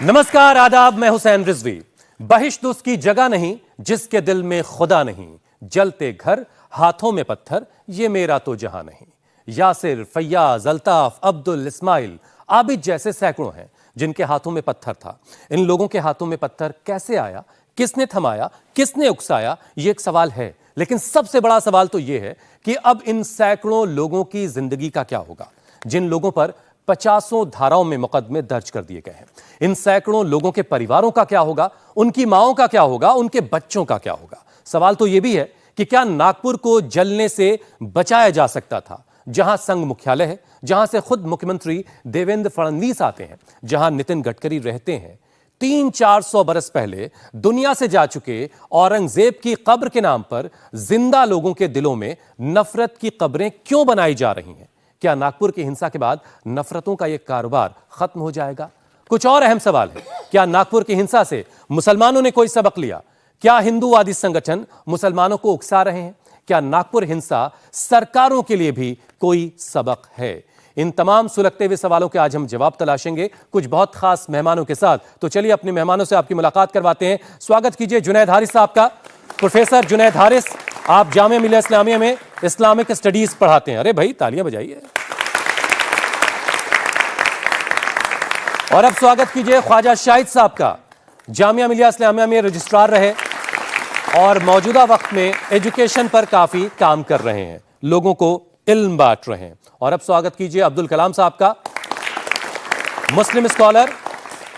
नमस्कार, आदाब। मैं हुसैन रिजवी। बहिश्त उसकी जगह नहीं जिसके दिल में खुदा नहीं, जलते घर हाथों में पत्थर ये मेरा तो जहां नहीं। यासिर, फैयाज, अल्ताफ, अब्दुल, इस्माइल, आबिद जैसे सैकड़ों हैं जिनके हाथों में पत्थर था। इन लोगों के हाथों में पत्थर कैसे आया, किसने थमाया, किसने उकसाया, ये एक सवाल है। लेकिन सबसे बड़ा सवाल तो यह है कि अब इन सैकड़ों लोगों की जिंदगी का क्या होगा, जिन लोगों पर 50 धाराओं में मुकदमे दर्ज कर दिए गए हैं। इन सैकड़ों लोगों के परिवारों का क्या होगा, उनकी माओं का क्या होगा, उनके बच्चों का क्या होगा। सवाल तो यह भी है कि क्या नागपुर को जलने से बचाया जा सकता था, जहां संघ मुख्यालय है, जहां से खुद मुख्यमंत्री देवेंद्र फडणवीस आते हैं, जहां नितिन गडकरी रहते हैं। 300-400 बरस पहले दुनिया से जा चुके औरंगजेब की कब्र के नाम पर जिंदा लोगों के दिलों में नफरत की कब्रें क्यों बनाई जा रही हैं? क्या नागपुर की हिंसा के बाद नफरतों का यह कारोबार खत्म हो जाएगा? कुछ और अहम सवाल है। क्या नागपुर की हिंसा से मुसलमानों ने कोई सबक लिया? क्या हिंदूवादी संगठन मुसलमानों को उकसा रहे हैं? क्या नागपुर हिंसा सरकारों के लिए भी कोई सबक है? इन तमाम सुलगते हुए सवालों के आज हम जवाब तलाशेंगे कुछ बहुत खास मेहमानों के साथ। तो चलिए अपने मेहमानों से आपकी मुलाकात करवाते हैं। स्वागत कीजिए जुनैद हारिस साहब का। प्रोफेसर जुनैद हारिस, आप जामिया मिल्लिया इस्लामिया में इस्लामिक स्टडीज पढ़ाते हैं। अरे भाई, तालियां बजाइए। और अब स्वागत कीजिए ख्वाजा शाहिद साहब का। जामिया मिल्लिया इस्लामिया में रजिस्ट्रार रहे और मौजूदा वक्त में एजुकेशन पर काफी काम कर रहे हैं, लोगों को इल्म बांट रहे हैं। और अब स्वागत कीजिए अब्दुल कलाम साहब का। मुस्लिम स्कॉलर,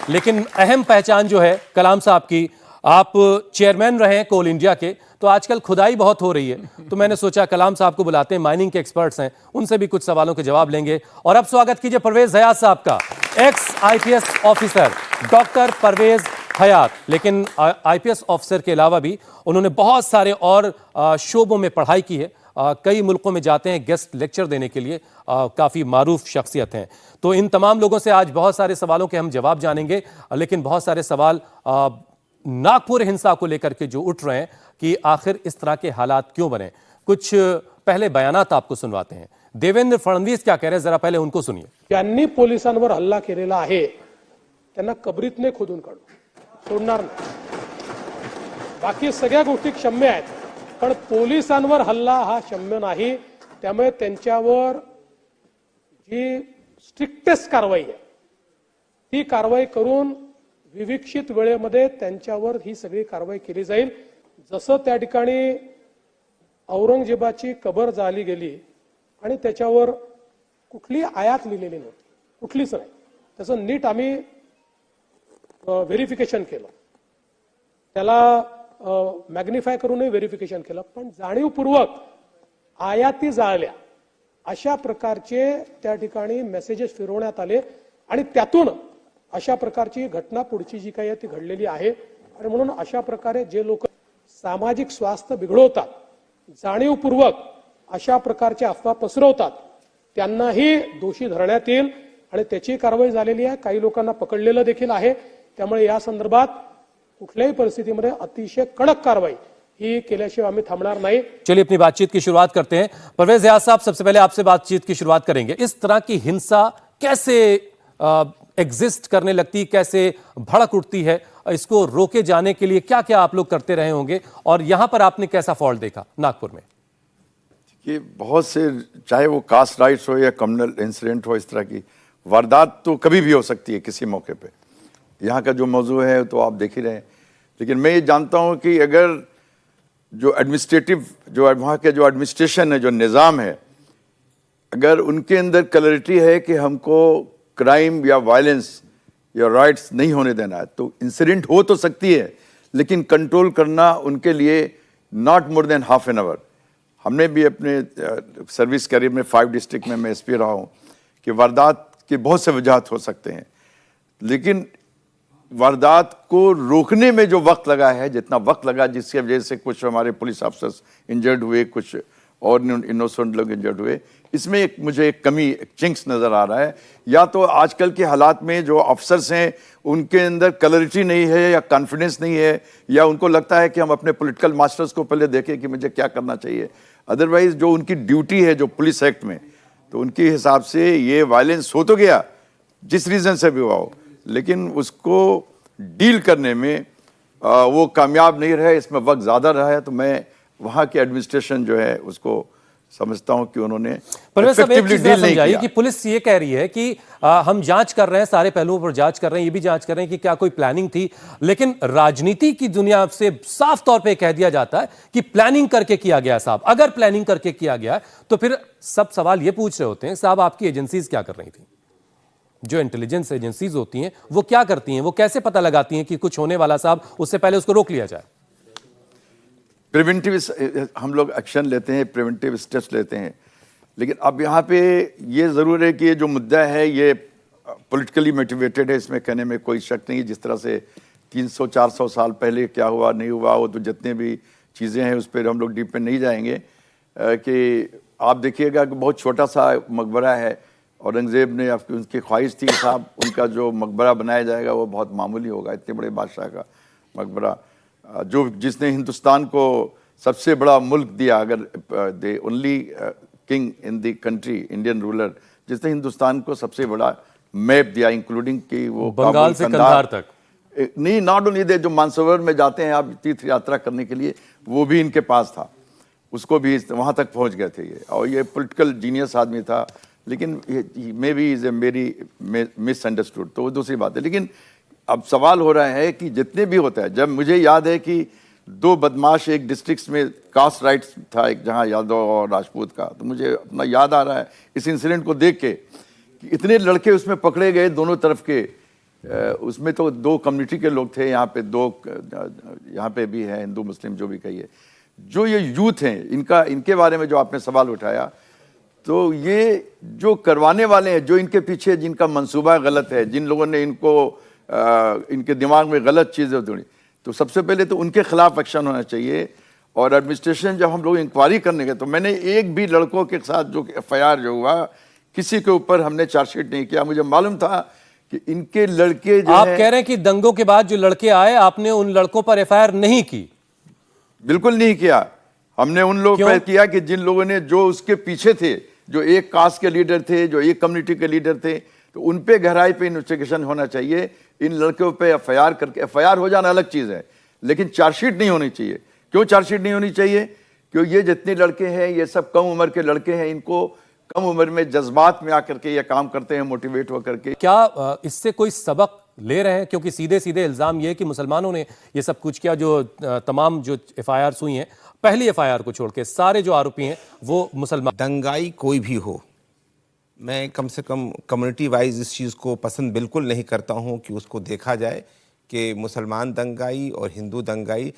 लेकिन अहम पहचान जो है कलाम साहब की, आप चेयरमैन रहे हैं कोल इंडिया के। तो आजकल खुदाई बहुत हो रही है, तो मैंने सोचा कलाम साहब को बुलाते हैं, माइनिंग के एक्सपर्ट्स हैं, उनसे भी कुछ सवालों के जवाब लेंगे। और अब स्वागत कीजिए परवेज हयात साहब का। Ex IPS officer doctor Parvez Hayat. लेकिन आईपीएस ऑफिसर के अलावा भी उन्होंने बहुत सारे और शोबों में पढ़ाई की है। कई मुल्कों में जाते हैं गेस्ट लेक्चर देने के लिए, काफ़ी मारूफ शख्सियत हैं। तो इन तमाम लोगों से आज बहुत सारे सवालों के हम जवाब जानेंगे। लेकिन बहुत सारे सवाल नागपुर हिंसा को लेकर के जो उठ रहे हैं कि आखिर इस तरह के हालात क्यों बने। कुछ पहले बयानात आपको सुनवाते हैं। देवेंद्र फडणवीस क्या कह रहे हैं, जरा पहले उनको सुनिए। ज्यांनी पोलिसांवर हल्ला केलेला आहे त्यांना कबरीतने खोदून काढू, सोडणार नाही। बाकी सगळ्या गोष्टी क्षम्य आहेत, पण पोलिसांवर हल्ला हा क्षम्य नाही। त्यामुळे त्यांच्यावर जी स्ट्रिक्टेस्ट कारवाई आहे ती कारवाई करून विविक्षित वेळेमध्ये त्यांच्यावर ही सगळी कारवाई केली जाईल। जसं त्या ठिकाणी औरंगजेबाची कबर जाळली गेली आणि त्याच्यावर कुठली आयात लिहिलेली नव्हती, कुठलीच नाही, त्याचं नीट आम्ही व्हेरिफिकेशन केलं, त्याला मॅग्निफाय करूनही व्हेरिफिकेशन केलं, पण जाणीवपूर्वक आयाती जाळल्या अशा प्रकारचे त्या ठिकाणी मेसेजेस फिरवण्यात आले आणि त्यातून अशा प्रकारची घटना पुढची जी काही ती घडलेली आहे। आणि म्हणून अशा प्रकारे जे लोक सामाजिक स्वास्थ्य बिघडवतात, जाणीवपूर्वक अशा प्रकारचे अफवा पसरवतात, त्यांनाही दोषी धरण्यात येईल आणि त्याची कारवाई झालेली आहे। काही लोकांना पकडलेलं देखील आहे। त्यामुळे या संदर्भात कुठल्याही परिस्थितीमध्ये अतिशय कडक कारवाई ही केल्याशिवाय आम्ही थांबणार नाही। चलिए अपनी बातचीत की शुरुआत करते हैं। परवेज हयात साहब, सबसे पहले आपसे बातचीत की शुरुआत करेंगे। इस तरह की हिंसा कैसे एग्जिस्ट करने लगती, कैसे भड़क उठती है, इसको रोके जाने के लिए क्या क्या आप लोग करते रहे होंगे, और यहां पर आपने कैसा फॉल्ट देखा नागपुर में? कि बहुत से, चाहे वो कास्ट राइट्स हो या कम्युनल इंसिडेंट हो, इस तरह की वारदात तो कभी भी हो सकती है किसी मौके पे। यहाँ का जो मौजू है तो आप देख ही रहे हैं। लेकिन मैं ये जानता हूँ कि अगर जो एडमिनिस्ट्रेटिव, जो वहाँ के जो एडमिनिस्ट्रेशन है, जो निज़ाम है, अगर उनके अंदर क्लैरिटी है कि हमको क्राइम या वायलेंस या राइट्स नहीं होने देना है, तो इंसिडेंट हो तो सकती है, लेकिन कंट्रोल करना उनके लिए not more than half an hour. हमने भी अपने सर्विस करियर में 5 डिस्ट्रिक्ट में मैं एसपी रहा हूँ कि वारदात के बहुत से वजूहत हो सकते हैं, लेकिन वारदात को रोकने में जो वक्त लगा है, जितना वक्त लगा, जिसकी वजह से कुछ हमारे पुलिस अफसर्स इंजर्ड हुए, कुछ और इनोसेंट लोग इंजर्ड हुए, इसमें मुझे एक कमी, एक चिंक्स नज़र आ रहा है। या तो आजकल के हालात में जो अफसर्स हैं उनके अंदर क्लैरिटी नहीं है या कॉन्फिडेंस नहीं है, या उनको लगता है कि हम अपने पॉलिटिकल मास्टर्स को पहले देखें कि मुझे क्या करना चाहिए। अदरवाइज जो उनकी ड्यूटी है जो पुलिस एक्ट में, तो उनके हिसाब से ये वायलेंस हो तो गया जिस रीज़न से भी हुआ हो, लेकिन उसको डील करने में वो कामयाब नहीं रहे, इसमें वक्त ज़्यादा रहा है। तो मैं वहाँ के एडमिनिस्ट्रेशन जो है उसको समझता हूं कि उन्होंने परवेज साहब, एक चीज डील नहीं समझाइए किया। कि पुलिस ये कह रही है कि हम जांच कर रहे हैं, सारे पहलुओं पर जांच कर रहे हैं, ये भी जांच कर रहे हैं कि क्या कोई प्लानिंग थी, लेकिन राजनीति की दुनिया से साफ तौर पे कह दिया जाता है कि प्लानिंग करके किया गया। साहब, अगर प्लानिंग करके किया गया तो फिर सब सवाल ये पूछ रहे होते हैं, साहब आपकी एजेंसीज क्या कर रही थी? जो इंटेलिजेंस एजेंसीज होती हैं वो क्या करती हैं? वो कैसे पता लगाती हैं कि कुछ होने वाला, साहब उससे पहले उसको रोक लिया जाए? प्रिवेंटिव हम लोग एक्शन लेते हैं, प्रिवेंटिव स्टेप्स लेते हैं, लेकिन अब यहाँ पे ये ज़रूर है कि ये जो मुद्दा है ये पॉलिटिकली मोटिवेटेड है, इसमें कहने में कोई शक नहीं। जिस तरह से 300-400 साल पहले क्या हुआ नहीं हुआ, वो तो जितने भी चीज़ें हैं उस पर हम लोग डीप में नहीं जाएंगे। कि आप देखिएगा कि बहुत छोटा सा मकबरा है, औरंगज़ेब ने आपकी उनकी ख्वाहिश थी कि साहब उनका जो मकबरा बनाया जाएगा वो बहुत मामूली होगा, इतने बड़े बादशाह का मकबरा, जो जिसने हिंदुस्तान को सबसे बड़ा मुल्क दिया, अगर they only king in the country, Indian ruler, जिसने हिंदुस्तान को सबसे बड़ा मैप दिया, इंक्लूडिंग कि वो बंगाल से कंधार तक नहीं, नॉट ओनली दे, जो मानसरोवर में जाते हैं आप तीर्थ यात्रा करने के लिए, वो भी इनके पास था, उसको भी वहाँ तक पहुँच गए थे ये। और ये पॉलिटिकल जीनियस आदमी था, लेकिन मे बी इज ए मेरी मिसअंडरस्टूड, तो वो दूसरी बात है। लेकिन अब सवाल हो रहा है कि जितने भी होता है, जब मुझे याद है कि 2 बदमाश एक डिस्ट्रिक्ट में, कास्ट राइट्स था एक, जहाँ यादव और राजपूत का, तो मुझे अपना याद आ रहा है इस इंसिडेंट को देख के कि इतने लड़के उसमें पकड़े गए दोनों तरफ के। उसमें तो 2 कम्युनिटी के लोग थे, यहाँ पे 2 यहाँ पे भी है, हिंदू मुस्लिम जो भी कहिए। जो ये यूथ हैं, इनके बारे में जो आपने सवाल उठाया, तो ये जो करवाने वाले हैं, जो इनके पीछे जिनका मंसूबा गलत है, जिन लोगों ने इनके दिमाग में गलत चीज़ें जोड़ी, तो सबसे पहले तो उनके खिलाफ एक्शन होना चाहिए। और एडमिनिस्ट्रेशन जब हम लोग इंक्वायरी करने गए, तो मैंने एक भी लड़कों के साथ जो FIR जो हुआ, किसी के ऊपर हमने चार्जशीट नहीं किया। मुझे मालूम था कि इनके लड़के जो आप कह रहे हैं कि दंगों के बाद जो लड़के आए, आपने उन लड़कों पर FIR नहीं की? बिल्कुल नहीं किया। हमने उन लोगों पर किया कि जिन लोगों ने, जो उसके पीछे थे, जो एक कास्ट के लीडर थे, जो एक कम्युनिटी के लीडर थे, तो उन पे गहराई पे इन्वेस्टिगेशन होना चाहिए। इन लड़कों पे FIR करके, FIR हो जाना अलग चीज़ है, लेकिन चार्जशीट नहीं होनी चाहिए। क्यों चार्जशीट नहीं होनी चाहिए? क्योंकि ये जितने लड़के हैं ये सब कम उम्र के लड़के हैं, इनको कम उम्र में जज्बात में आकर के ये काम करते हैं, मोटिवेट होकर के। क्या इससे कोई सबक ले रहे हैं? क्योंकि सीधे सीधे इल्जाम ये कि मुसलमानों ने ये सब कुछ किया। जो तमाम जो FIR हुई हैं, पहली FIR को छोड़ के सारे जो आरोपी हैं वो मुसलमान। दंगाई कोई भी हो, मैं कम से कम कम्युनिटी वाइज इस चीज़ को पसंद बिल्कुल नहीं करता हूं कि उसको देखा जाए कि मुसलमान दंगाई और हिंदू दंगाई,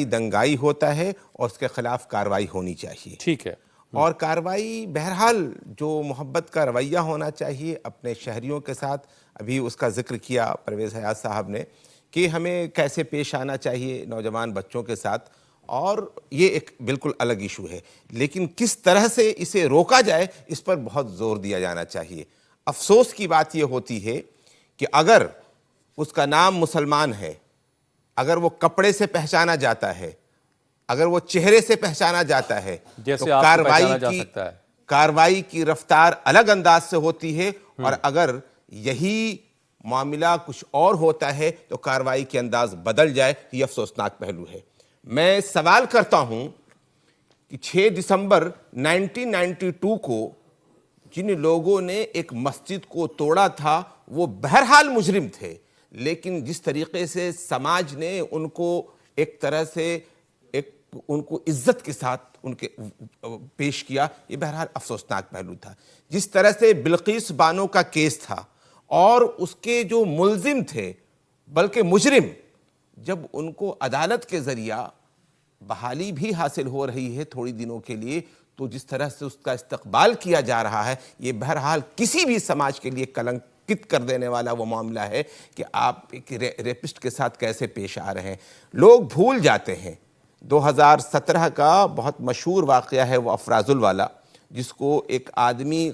दंगाई होता है और उसके खिलाफ कार्रवाई होनी चाहिए। ठीक है। और कार्रवाई बहरहाल जो मोहब्बत का रवैया होना चाहिए अपने शहरियों के साथ, अभी उसका जिक्र किया परवेज़ हयात साहब ने कि हमें कैसे पेश आना चाहिए नौजवान बच्चों के साथ, और ये एक बिल्कुल अलग इशू है। लेकिन किस तरह से इसे रोका जाए, इस पर बहुत जोर दिया जाना चाहिए। अफसोस की बात यह होती है कि अगर उसका नाम मुसलमान है, अगर वो कपड़े से पहचाना जाता है, अगर वो चेहरे से पहचाना जाता है, जैसे तो आपको पहचाना जा सकता है। कार्रवाई की रफ्तार अलग अंदाज से होती है। और अगर यही मामला कुछ और होता है तो कार्रवाई के अंदाज बदल जाए, ये अफसोसनाक पहलू है। मैं सवाल करता हूं कि 6 दिसंबर 1992 को जिन लोगों ने एक मस्जिद को तोड़ा था वो बहरहाल मुजरिम थे, लेकिन जिस तरीके से समाज ने उनको एक तरह से उनको इज्जत के साथ उनके पेश किया, ये बहरहाल अफसोसनाक पहलू था। जिस तरह से बिल्किस बानो का केस था और उसके जो मुल्जिम थे, बल्कि मुजरिम, जब उनको अदालत के जरिया बहाली भी हासिल हो रही है थोड़ी दिनों के लिए, तो जिस तरह से उसका इस्तकबाल किया जा रहा है, ये बहरहाल किसी भी समाज के लिए कलंकित कर देने वाला वो मामला है कि आप एक रेपिस्ट के साथ कैसे पेश आ रहे हैं। लोग भूल जाते हैं 2017 का बहुत मशहूर वाक़या है वो अफराजुल वाला, जिसको एक आदमी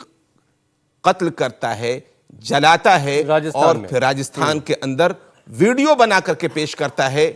कत्ल करता है, जलाता है और फिर राजस्थान के अंदर वीडियो बना करके पेश करता है।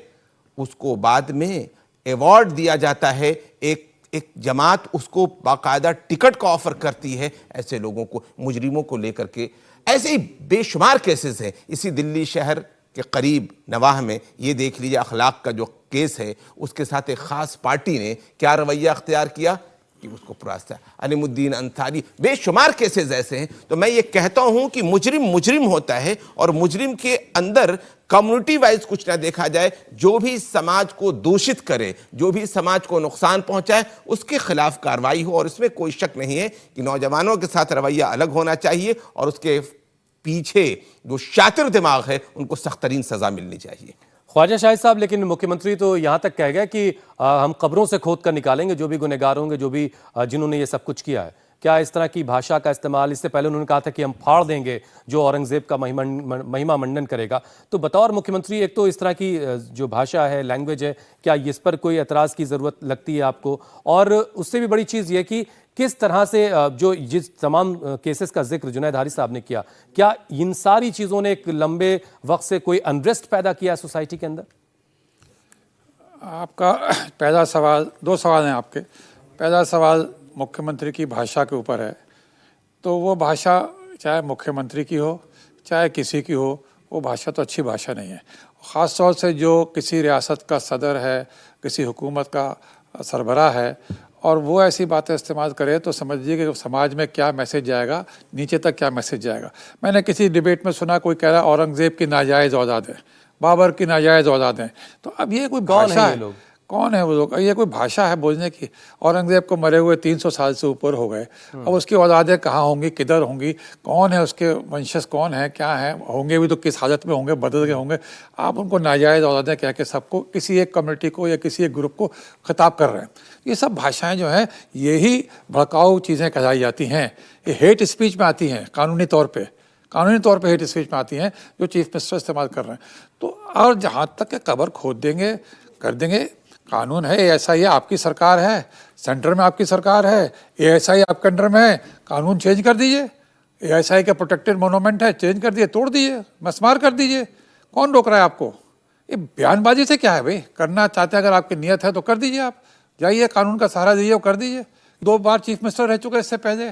उसको बाद में अवार्ड दिया जाता है, एक जमात उसको बाकायदा टिकट का ऑफर करती है ऐसे लोगों को, मुजरिमों को लेकर के। ऐसे ही बेशुमार केसेस हैं। इसी दिल्ली शहर के करीब नवाह में ये देख लीजिए, अखलाक का जो केस है उसके साथ एक खास पार्टी ने क्या रवैया अख्तियार किया कि उसको पुरास्ता अलीमुद्दीन अंसारी। बेशुमार केसेस ऐसे हैं। तो मैं ये कहता हूं कि मुजरिम होता है और मुजरिम के अंदर कम्युनिटी वाइज कुछ ना देखा जाए। जो भी समाज को दूषित करे, जो भी समाज को नुकसान पहुंचाए, उसके खिलाफ कार्रवाई हो। और इसमें कोई शक नहीं है कि नौजवानों के साथ रवैया अलग होना चाहिए और उसके पीछे जो शातिर दिमाग है उनको सख्त तरीन सजा मिलनी चाहिए। ख्वाजा शाहिद साहब, लेकिन मुख्यमंत्री तो यहाँ तक कह गए कि हम कब्रों से खोद कर निकालेंगे जो भी गुनहगार होंगे, जो भी जिन्होंने ये सब कुछ किया है। क्या इस तरह की भाषा का इस्तेमाल, इससे पहले उन्होंने कहा था कि हम फाड़ देंगे जो औरंगजेब का महिमा मंडन करेगा। तो बतौर मुख्यमंत्री, एक तो इस तरह की जो भाषा है, लैंग्वेज है, क्या इस पर कोई एतराज़ की ज़रूरत लगती है आपको? और उससे भी बड़ी चीज़ ये कि किस तरह से जो जिस तमाम केसेस का जिक्र जुनैद हारिस साहब ने किया, क्या इन सारी चीज़ों ने एक लंबे वक्त से कोई अनरेस्ट पैदा किया सोसाइटी के अंदर? आपका पहला सवाल, दो सवाल हैं आपके। पहला सवाल मुख्यमंत्री की भाषा के ऊपर है। तो वो भाषा चाहे मुख्यमंत्री की हो चाहे किसी की हो, वो भाषा तो अच्छी भाषा नहीं है। ख़ास तौर से जो किसी रियासत का सदर है, किसी हुकूमत का सरबराह है, और वो ऐसी बातें इस्तेमाल करे तो समझिए कि समाज में क्या मैसेज जाएगा, नीचे तक क्या मैसेज जाएगा। मैंने किसी डिबेट में सुना, कोई कह रहा है औरंगज़ेब की नाजायज़ औलाद है, बाबर की नाजायज़ औलाद है। तो अब ये कोई भाषा है? कौन है वो लोग? ये कोई भाषा है बोलने की? औरंगज़ेब को मरे हुए 300 साल से ऊपर हो गए। अब उसकी औलादें कहाँ होंगी, किधर होंगी, कौन है उसके वंशज, कौन है, क्या है, होंगे भी तो किस हालत में होंगे, बदल के होंगे। आप उनको नाजायज़ औलादें कह के सबको, किसी एक कम्युनिटी को या किसी एक ग्रुप को खिताब कर रहे हैं। ये सब भाषाएं जो हैं, यही भड़काऊ चीज़ें कहलाई जाती हैं। ये हेट स्पीच में आती हैं, कानूनी तौर पे हेट स्पीच में आती हैं, जो चीफ मिनिस्टर इस्तेमाल कर रहे हैं। तो और जहाँ तक कब्र खोद देंगे, कर देंगे, कानून है, ASI आपकी सरकार है, सेंटर में आपकी सरकार है, ASI आपके अंडर में है, कानून चेंज कर दीजिए। ASI का प्रोटेक्टेड मोनूमेंट है, चेंज कर दिए, तोड़ दीजिए, मसमार कर दीजिए। कौन रोक रहा है आपको? ये बयानबाजी से क्या है भाई? करना चाहते हैं, अगर आपकी नीयत है तो कर दीजिए। आप जाइए, कानून का सहारा दीजिए और कर दीजिए। 2 बार चीफ मिनिस्टर रह चुके इससे पहले,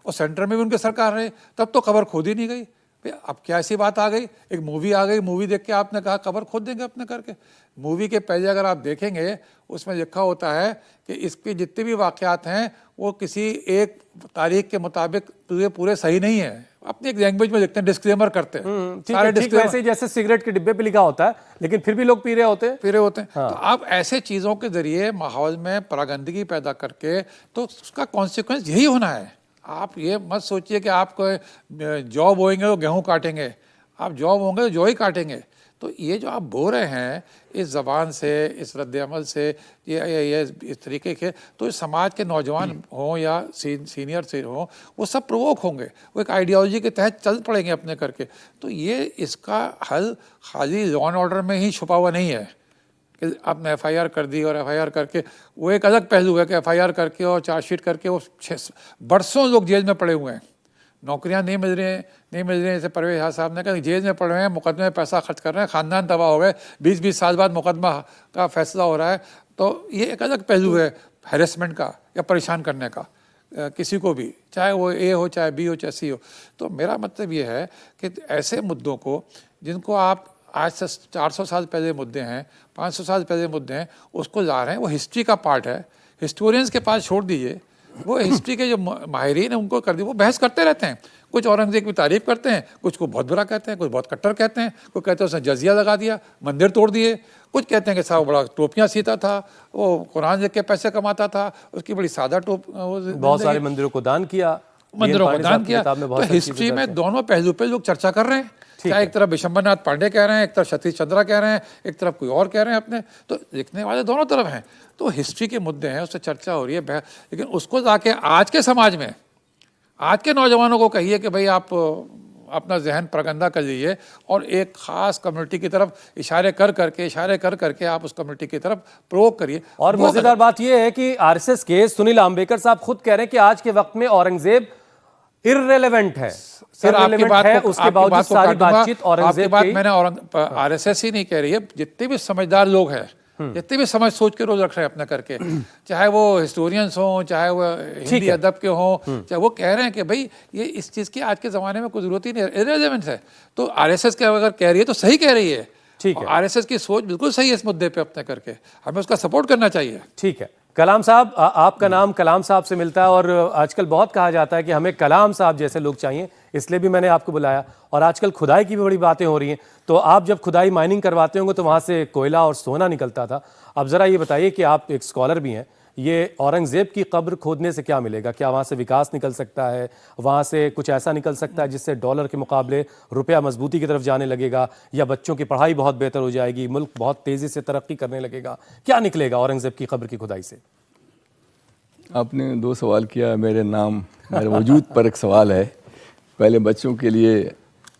और सेंटर में भी उनकी सरकार रही, तब तो कब्र खोद ही नहीं गई। अब क्या ऐसी बात आ गई? एक मूवी आ गई, मूवी देख के आपने कहा कब्र खोद देंगे अपने करके। मूवी के पहले अगर आप देखेंगे, उसमें लिखा होता है कि इसके जितने भी वाक़यात हैं वो किसी एक तारीख के मुताबिक पूरे सही नहीं है। अपनी एक लैंग्वेज में लिखते हैं, डिस्क्लेमर करते हैं। सारे डिस्क्लेमर, वैसे जैसे सिगरेट के डिब्बे पे लिखा होता है, लेकिन फिर भी लोग पी रहे होते हैं। हाँ। तो आप ऐसे चीज़ों के जरिए माहौल में परागंदगी पैदा करके, तो उसका कॉन्सिक्वेंस यही होना है। आप ये मत सोचिए कि आप जॉब होएंगे तो गेहूं काटेंगे, आप जॉब होंगे तो जौ ही काटेंगे। तो ये जो आप बो रहे हैं इस ज़बान से, इस रद्द-ए-अमल से, ये इस तरीके के, तो समाज के नौजवान हों या सीनियर से हों, वो सब प्रोवोक होंगे, वो एक आइडियोलॉजी के तहत चल पड़ेंगे अपने करके। तो ये इसका हल खाली लॉ एंड ऑर्डर में ही छुपा हुआ नहीं है कि आपने FIR कर दी और FIR करके, वो एक अलग पहलू है कि FIR करके और चार्जशीट करके वो बरसों लोग जेल में पड़े हुए हैं, नौकरियां नहीं मिल रही हैं। जैसे परवेज साहब ने कहा जेल में पड़े हुए हैं, मुकदमे में पैसा खर्च कर रहे हैं, ख़ानदान तबाह हो गए, 20-20 साल बाद मुकदमा का फैसला हो रहा है। तो ये एक अलग पहलू है हैरेसमेंट का या परेशान करने का किसी को भी, चाहे वो A हो, चाहे B हो, चाहे C हो। तो मेरा मतलब ये है कि ऐसे मुद्दों को, जिनको आप आज से 400 साल पहले मुद्दे हैं, 500 साल पहले मुद्दे हैं, उसको ला रहे हैं। वो हिस्ट्री का पार्ट है, हिस्टोरियंस के पास छोड़ दीजिए। वो हिस्ट्री के जो माहिरीन हैं उनको कर दी, वो बहस करते रहते हैं। कुछ औरंगजेब की तारीफ करते हैं, कुछ को बहुत बुरा कहते हैं, कुछ बहुत कट्टर कहते हैं, कोई कहते हैं उसने जजिया लगा दिया, मंदिर तोड़ दिए, कुछ कहते हैं कि साहब बड़ा टोपियाँ सीता था, वो कुरान लिख के पैसे कमाता था, उसकी बड़ी सादा बहुत सारे मंदिरों को दान किया। तो हिस्ट्री में दोनों पहलू पे लोग चर्चा कर रहे हैं। चाहे एक तरफ विशंबरनाथ पांडे कह रहे हैं, एक तरफ सतीश चंद्रा कह रहे हैं, एक तरफ कोई और कह रहे हैं अपने, तो लिखने वाले दोनों तरफ हैं। तो हिस्ट्री के मुद्दे हैं, उससे चर्चा हो रही है, लेकिन उसको जाके आज के समाज में, आज के नौजवानों को कहिए कि भाई आप अपना जहन प्रगंदा कर लीजिए और एक ख़ास कम्युनिटी की तरफ इशारे कर करके आप उस कम्युनिटी की तरफ प्रोवोक करिए। और मज़ेदार बात यह है कि RSS के सुनील आम्बेकर साहब खुद कह रहे हैं कि आज के वक्त में औरंगजेब इररिलेवेंट है। सर आपकी बात को, उसके बावजूद सारी बातचीत औरंगजेब की, मैंने RSS ही नहीं कह रही है, जितने भी समझदार लोग हैं जितने भी समझ सोच के रोज रख रहे हैं अपना करके, चाहे वो हिस्टोरियंस हों, चाहे वो हिंदी अदब के हों, चाहे वो कह रहे हैं कि भाई ये इस चीज़ की आज के ज़माने में कोई ज़रूरत ही नहीं है, इररिलेवेंट है। तो आरएसएस के अगर कह रही है तो सही कह रही है। ठीक है। आरएसएस की सोच बिल्कुल सही है इस मुद्दे पे अपने करके, हमें उसका सपोर्ट करना चाहिए। ठीक है। कलाम साहब, आपका नाम कलाम साहब से मिलता है और आजकल बहुत कहा जाता है कि हमें कलाम साहब जैसे लोग चाहिए, इसलिए भी मैंने आपको बुलाया। और आजकल खुदाई की भी बड़ी बातें हो रही हैं, तो आप जब खुदाई माइनिंग करवाते होंगे तो वहाँ से कोयला और सोना निकलता था। अब ज़रा ये बताइए कि आप एक स्कॉलर भी हैं, ये औरंगज़ेब की कब्र खोदने से क्या मिलेगा? क्या वहाँ से विकास निकल सकता है, वहाँ से कुछ ऐसा निकल सकता है जिससे डॉलर के मुकाबले रुपया मजबूती की तरफ जाने लगेगा, या बच्चों की पढ़ाई बहुत बेहतर हो जाएगी, मुल्क बहुत तेज़ी से तरक्की करने लगेगा? क्या निकलेगा औरंगज़ेब की कब्र की खुदाई से? आपने दो सवाल किया, मेरे मेरे वजूद पर एक सवाल है। पहले बच्चों के लिए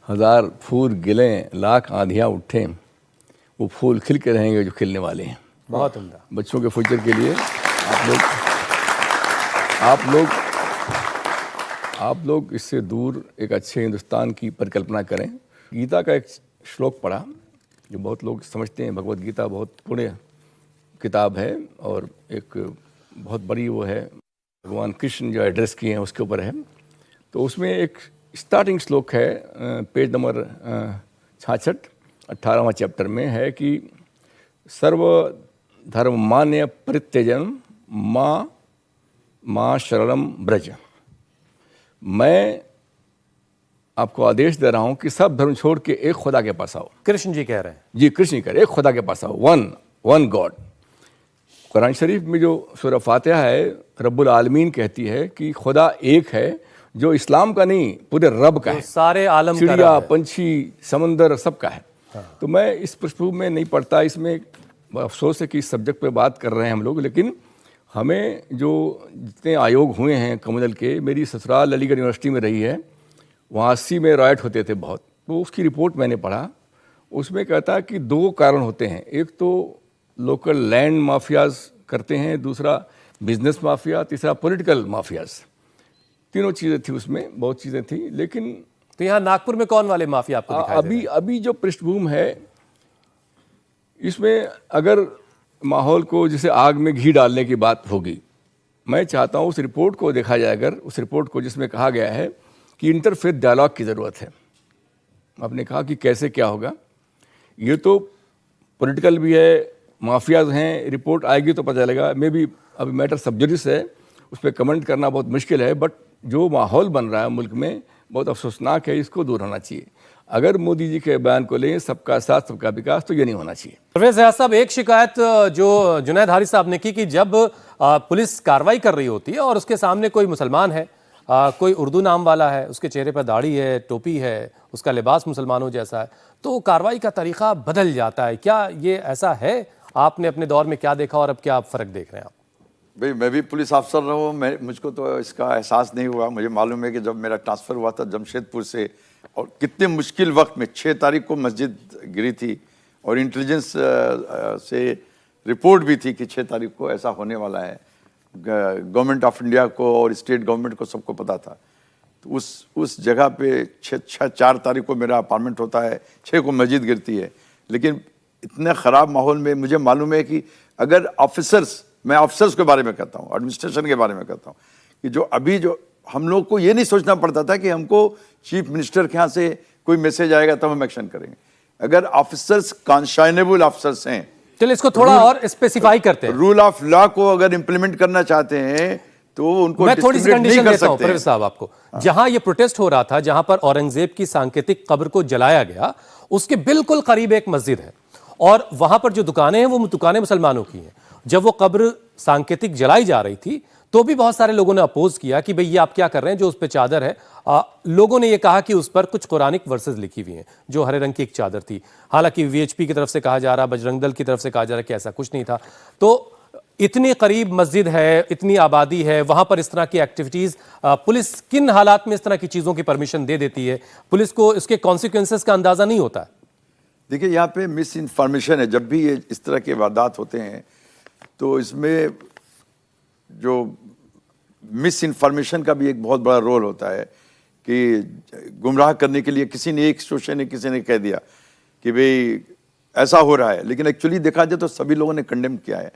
1000 फूल गिलें, लाख आंधियाँ उठें, वो फूल खिल के रहेंगे जो खिलने वाले हैं। बहुत उम्दा। बच्चों के फ्यूचर के लिए आप लोग इससे दूर एक अच्छे हिंदुस्तान की परिकल्पना करें। गीता का एक श्लोक पढ़ा जो बहुत लोग समझते हैं, भगवत गीता बहुत पुण्य किताब है और एक बहुत बड़ी वो है, भगवान कृष्ण जो एड्रेस किए हैं उसके ऊपर है। तो उसमें एक स्टार्टिंग श्लोक है, पेज नंबर 66, 18वां चैप्टर में है कि सर्व धर्म मान्य परित्यजन माँ शरणम ब्रज। मैं आपको आदेश दे रहा हूं कि सब धर्म छोड़ के एक खुदा के पास आओ। कृष्ण जी कह रहे हैं। जी, कृष्ण कह रहे, एक खुदा के पास आओ, वन गॉड। कुरान शरीफ में जो सूरह फातिहा है, रब्बुल आलमीन कहती है कि खुदा एक है, जो इस्लाम का नहीं पूरे रब का है, सारे आलम का चिड़िया रब है। पंछी समंदर सबका है। तो मैं इस पृष्ठभूमि में नहीं पढ़ता, इसमें अफसोस है कि इस सब्जेक्ट पे बात कर रहे हैं हम लोग, लेकिन हमें जो जितने आयोग हुए हैं कम्युनल के, मेरी ससुराल अलीगढ़ यूनिवर्सिटी में रही है, वहाँ 80 में राइट होते थे बहुत, तो उसकी रिपोर्ट मैंने पढ़ा। उसमें कहता है कि 2 कारण होते हैं, एक तो लोकल लैंड माफियाज करते हैं, दूसरा बिजनेस माफिया, तीसरा पॉलिटिकल माफियाज। तीनों चीज़ें थी उसमें, बहुत चीज़ें थी। लेकिन तो यहाँ नागपुर में कौन वाले माफिया आपको दिखाई दे रहे हैं? अभी जो पृष्ठभूमि है इसमें, अगर माहौल को जैसे आग में घी डालने की बात होगी, मैं चाहता हूँ उस रिपोर्ट को देखा जाए। अगर उस रिपोर्ट को जिसमें कहा गया है कि इंटरफेथ डायलॉग की ज़रूरत है, आपने कहा कि कैसे क्या होगा, ये तो पॉलिटिकल भी है, माफियाज हैं, रिपोर्ट आएगी तो पता चलेगा। मे बी अभी मैटर सब्जुडिस है, उस पर कमेंट करना बहुत मुश्किल है, बट जो माहौल बन रहा है मुल्क में बहुत अफसोसनाक है, इसको दूर होना चाहिए। अगर मोदी जी के बयान को लें, सबका साथ सबका विकास, तो ये नहीं होना चाहिए। परवेज रियाज साहब, एक शिकायत जो जुनैद हारिस साहब ने की कि जब पुलिस कार्रवाई कर रही होती है और उसके सामने कोई मुसलमान है, कोई उर्दू नाम वाला है, उसके चेहरे पर दाढ़ी है, टोपी है, उसका लिबास मुसलमानों जैसा है, तो कार्रवाई का तरीका बदल जाता है। क्या ये ऐसा है? आपने अपने दौर में क्या देखा और अब क्या फ़र्क देख रहे हैं आप? भाई, मैं भी पुलिस अफसर रहा हूँ, मुझको तो इसका एहसास नहीं हुआ। मुझे मालूम है कि जब मेरा ट्रांसफ़र हुआ था जमशेदपुर से, और कितने मुश्किल वक्त में 6 तारीख को मस्जिद गिरी थी, और इंटेलिजेंस से रिपोर्ट भी थी कि 6 तारीख को ऐसा होने वाला है। गवर्नमेंट ऑफ इंडिया को और स्टेट गवर्नमेंट को सबको पता था। तो उस जगह पे 4 तारीख को मेरा अपार्टमेंट होता है, 6 को मस्जिद गिरती है। लेकिन इतने ख़राब माहौल में मुझे मालूम है कि अगर ऑफिसर्स, मैं ऑफिसर्स के बारे में कहता हूँ, एडमिनिस्ट्रेशन के बारे में कहता हूँ, कि जो अभी जो हम लोग को ये नहीं सोचना पड़ता था कि हमको चीफ मिनिस्टर के यहाँ से कोई मैसेज आएगा तब हम एक्शन करेंगे। अगर ऑफिसर्स कॉन्शाइनेबल ऑफिसर्स हैं, चलिए इसको थोड़ा और स्पेसिफाई करते हैं। रूल ऑफ लॉ को अगर इंप्लीमेंट करना चाहते हैं तो उनको मैं थोड़ी सी discriminate कंडीशन नहीं कर देता हूं सकते परवेज साहब आपको। जहां ये प्रोटेस्ट हो रहा था, जहां पर औरंगजेब की सांकेतिक कब्र को जलाया गया, उसके बिल्कुल करीब एक मस्जिद है और वहां पर जो दुकानें हैं वो दुकानें मुसलमानों की हैं। जब वो कब्र सांकेतिक जलाई जा रही थी तो भी बहुत सारे लोगों ने अपोज किया कि भाई ये आप क्या कर रहे हैं, जो उस पर चादर है। लोगों ने ये कहा कि उस पर कुछ कुरानिक वर्सेस लिखी हुई हैं, जो हरे रंग की एक चादर थी। हालांकि वीएचपी की तरफ से कहा जा रहा, बजरंग दल की तरफ से कहा जा रहा कि ऐसा कुछ नहीं था। तो इतनी करीब मस्जिद है, इतनी आबादी है, वहां पर इस तरह की एक्टिविटीज, पुलिस किन हालात में इस तरह की चीजों की परमिशन दे देती है? पुलिस को इसके कॉन्सिक्वेंसेस का अंदाजा नहीं होता है। देखिए, यहाँ पे मिस इन्फॉर्मेशन है। जब भी ये इस तरह के वारदात होते हैं तो इसमें जो मिस इन्फॉर्मेशन का भी एक बहुत बड़ा रोल होता है कि गुमराह करने के लिए किसी ने, एक सोशल ने, किसी ने कह दिया कि भाई ऐसा हो रहा है। लेकिन एक्चुअली देखा जाए तो सभी लोगों ने कंडेम किया है,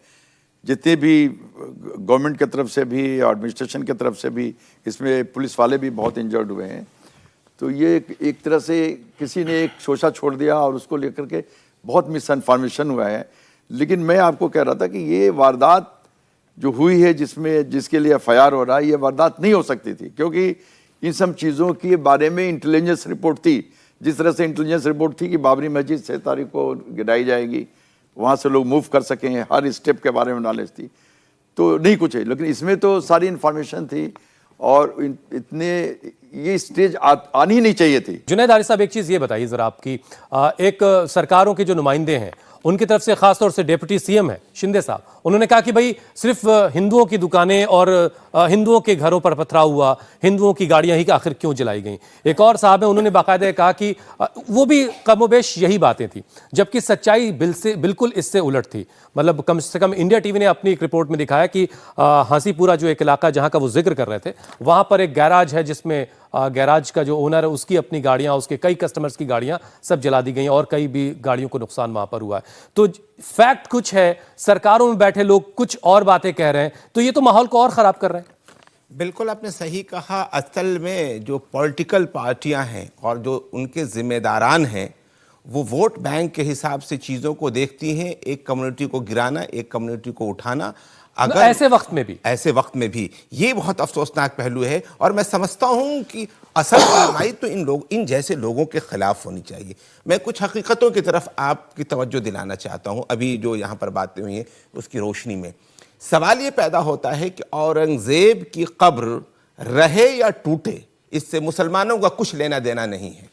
जितने भी गवर्नमेंट की तरफ से भी और एडमिनिस्ट्रेशन की तरफ से भी, इसमें पुलिस वाले भी बहुत इंजर्ड हुए हैं। तो ये एक तरह से किसी ने एक शोषा छोड़ दिया और उसको लेकर के बहुत मिस इन्फॉर्मेशन हुआ है। लेकिन मैं आपको कह रहा था कि ये वारदात जो हुई है, जिसके लिए FIR हो रहा है, ये वारदात नहीं हो सकती थी, क्योंकि इन सब चीज़ों के बारे में इंटेलिजेंस रिपोर्ट थी। जिस तरह से इंटेलिजेंस रिपोर्ट थी कि बाबरी मस्जिद 6 तारीख को गिराई जाएगी, वहाँ से लोग मूव कर सकें, हर स्टेप के बारे में नॉलेज थी, तो नहीं कुछ है। लेकिन इसमें तो सारी इन्फॉर्मेशन थी और इतने ये स्टेज आनी ही नहीं चाहिए थी। जुनैद आरिफ साहब, एक चीज ये बताइए जरा आपकी, एक सरकारों के जो नुमाइंदे हैं उनकी तरफ से खासतौर से डेप्यूटी CM है शिंदे साहब, उन्होंने कहा कि भाई सिर्फ हिंदुओं की दुकानें और हिंदुओं के घरों पर पथराव हुआ, हिंदुओं की गाड़ियां ही आखिर क्यों जलाई गई। एक और साहब है, उन्होंने बाकायदा कहा कि वो भी कमोबेश यही बातें थी, जबकि सच्चाई बिल्कुल इससे उलट थी। मतलब कम से कम इंडिया टीवी ने अपनी एक रिपोर्ट में दिखाया कि हांसीपुरा जो एक इलाका जहां का वो जिक्र कर रहे थे, वहां पर एक गैराज है जिसमें गैराज का जो ओनर है उसकी अपनी गाड़ियां, उसके कई कस्टमर्स की गाड़ियां सब जला दी गई और कई भी गाड़ियों को नुकसान वहां पर हुआ है। तो फैक्ट कुछ है, सरकारों में बैठे लोग कुछ और बातें कह रहे हैं, तो ये तो माहौल को और खराब कर रहे हैं। बिल्कुल आपने सही कहा। असल में जो पॉलिटिकल पार्टियां हैं और जो उनके जिम्मेदारान हैं, वो वोट बैंक के हिसाब से चीज़ों को देखती हैं, एक कम्युनिटी को गिराना, एक कम्युनिटी को उठाना। अगर ऐसे वक्त में भी ये बहुत अफसोसनाक पहलू है। और मैं समझता हूं कि असल कार्रवाई तो इन जैसे लोगों के खिलाफ होनी चाहिए। मैं कुछ हकीकतों की तरफ आपकी तवज्जो दिलाना चाहता हूं। अभी जो यहाँ पर बातें हुई हैं उसकी रोशनी में सवाल ये पैदा होता है कि औरंगजेब की कब्र रहे या टूटे, इससे मुसलमानों का कुछ लेना देना नहीं है।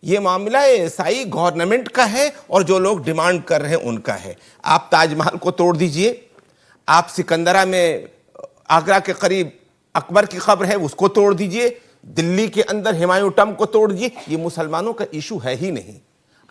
ये मामला ईसाई गवर्नमेंट का है और जो लोग डिमांड कर रहे हैं उनका है। आप ताजमहल को तोड़ दीजिए, आप सिकंदरा में आगरा के करीब अकबर की कब्र है उसको तोड़ दीजिए, दिल्ली के अंदर हुमायूं टम्ब को तोड़ दीजिए, ये मुसलमानों का इशू है ही नहीं।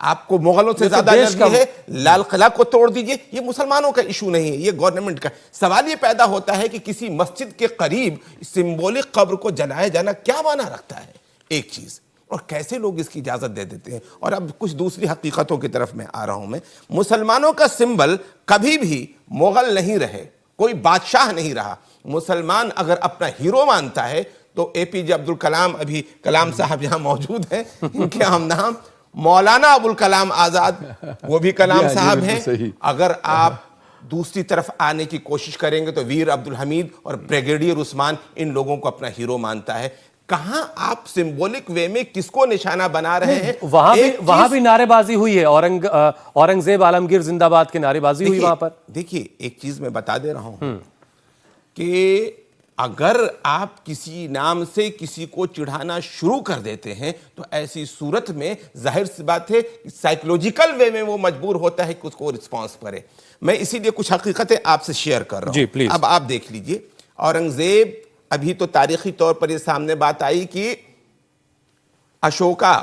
आपको मुगलों से ज्यादा एनर्जी है, लाल किला को तोड़ दीजिए, ये मुसलमानों का इशू नहीं है, ये गवर्नमेंट का। सवाल ये पैदा होता है कि किसी मस्जिद के करीब सिंबॉलिक कब्र को जलाया जाना क्या माना रखता है, एक चीज, और कैसे लोग इसकी इजाजत दे देते हैं। और अब कुछ दूसरी हकीकतों की तरफ मैं आ रहा हूं। मैं मुसलमानों का सिंबल कभी भी मुगल नहीं रहे, कोई बादशाह नहीं रहा। मुसलमान अगर अपना हीरो मानता है तो APJ अब्दुल कलाम, अभी कलाम साहब यहां मौजूद हैं, इनके हम नाम मौलाना अबुल कलाम आजाद, वो भी कलाम साहब हैं। अगर आप दूसरी तरफ आने की कोशिश करेंगे तो वीर अब्दुल हमीद और ब्रिगेडियर उस्मान इन लोगों को अपना हीरो मानता है। कहां आप सिंबॉलिक वे में किसको निशाना बना रहे हैं? वहां भी नारेबाजी हुई है, औरंगजेब आलमगीर जिंदाबाद की नारेबाजी हुई वहां पर। देखिए एक चीज मैं बता दे रहा हूं कि अगर आप किसी नाम से किसी को चिढ़ाना शुरू कर देते हैं तो ऐसी सूरत में जाहिर सी बात है साइकोलॉजिकल वे में वो मजबूर होता है कि उसको रिस्पॉन्स करे। मैं इसीलिए कुछ हकीकतें आपसे शेयर कर रहा हूं। अब आप देख लीजिए, औरंगजेब, अभी तो तारीखी तौर पर ये सामने बात आई कि अशोका,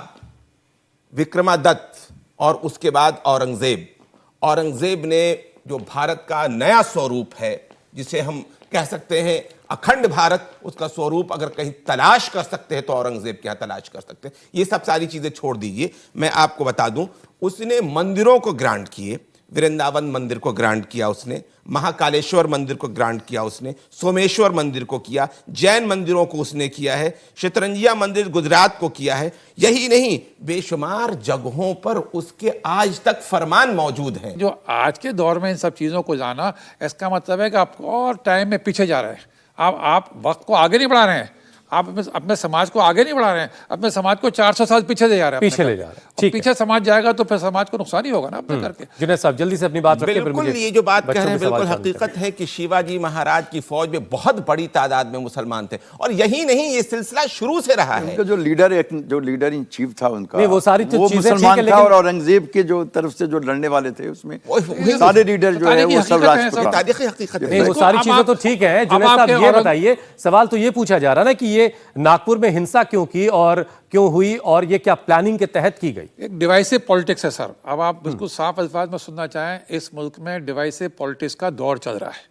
विक्रमादत्त और उसके बाद औरंगजेब ने जो भारत का नया स्वरूप है, जिसे हम कह सकते हैं अखंड भारत, उसका स्वरूप अगर कहीं तलाश कर सकते हैं तो औरंगजेब क्या तलाश कर सकते हैं। ये सब सारी चीजें छोड़ दीजिए, मैं आपको बता दूं, उसने मंदिरों को ग्रांट किए, वृंदावन मंदिर को ग्रांट किया उसने, महाकालेश्वर मंदिर को ग्रांट किया उसने, सोमेश्वर मंदिर को किया, जैन मंदिरों को उसने किया है, शतरंजिया मंदिर गुजरात को किया है। यही नहीं, बेशुमार जगहों पर उसके आज तक फरमान मौजूद हैं। जो आज के दौर में इन सब चीज़ों को जाना, इसका मतलब है कि आप और टाइम में पीछे जा रहे हैं। आप वक्त को आगे नहीं बढ़ा रहे हैं, आप अपने समाज को आगे नहीं बढ़ा रहे हैं, अपने समाज को 400 साल पीछे ले जा रहे हैं, पीछे ले जा रहे हैं। ठीक, पीछे समाज जाएगा तो फिर समाज को नुकसान ही होगा ना अपने करके। जुनैद साहब जल्दी से अपनी बात रखिए। बिल्कुल, ये जो बात कह रहे हैं बिल्कुल हकीकत है कि शिवाजी महाराज की फौज में बहुत बड़ी तादाद में मुसलमान थे, और यही नहीं, ये सिलसिला शुरू से रहा है। जो लीडर इन चीफ था उनका, नहीं, वो सारी वो मुसलमान था, और औरंगजेब के जो तरफ से जो लड़ने वाले थे उसमें सारे लीडर जो है वो सब राजपूत। तारीखी हकीकत है। वो सारी चीजें तो ठीक है। जुनैद साहब ये बताइए, सवाल तो ये पूछा जा रहा ना कि ये नागपुर में हिंसा क्यों की और क्यों हुई, और ये क्या प्लानिंग के तहत की गई? एक डिवाइसिव पॉलिटिक्स है सर। अब आप बिल्कुल साफ अल्फाज में सुनना चाहें, इस मुल्क में डिवाइसिव पॉलिटिक्स का दौर चल रहा है।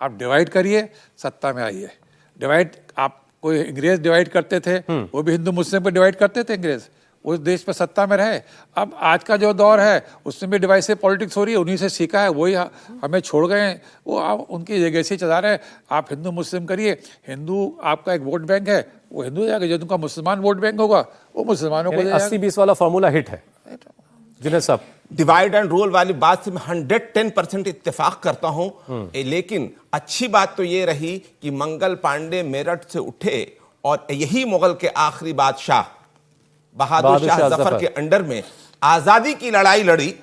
आप डिवाइड करिए, सत्ता में आइए। डिवाइड, आप कोई अंग्रेज डिवाइड करते थे, वो भी हिंदू मुस्लिम को डिवाइड करते थे अंग्रेज, उस देश में सत्ता में रहे। अब आज का जो दौर है उसमें भी डिवाइसिव पॉलिटिक्स हो रही है, उन्हीं से सीखा है, वही हमें छोड़ गए हैं, वो आप उनकी जगह से चला रहे हैं। आप हिंदू मुस्लिम करिए, हिंदू आपका एक वोट बैंक है, वो हिंदू जाएगा, जो उनका मुसलमान वोट बैंक होगा वो मुसलमानों को दे जाएगा। 80-20 वाला फॉर्मूला हिट है जिन्हें सब डिवाइड एंड रूल वाली बात से मैं 110% इत्तेफाक करता हूं। लेकिन अच्छी बात तो ये रही कि मंगल पांडे मेरठ से उठे और यही मुगल के आखिरी बादशाह बहादुर शाह जफर के अंडर में आजादी की लड़ाई लड़ी।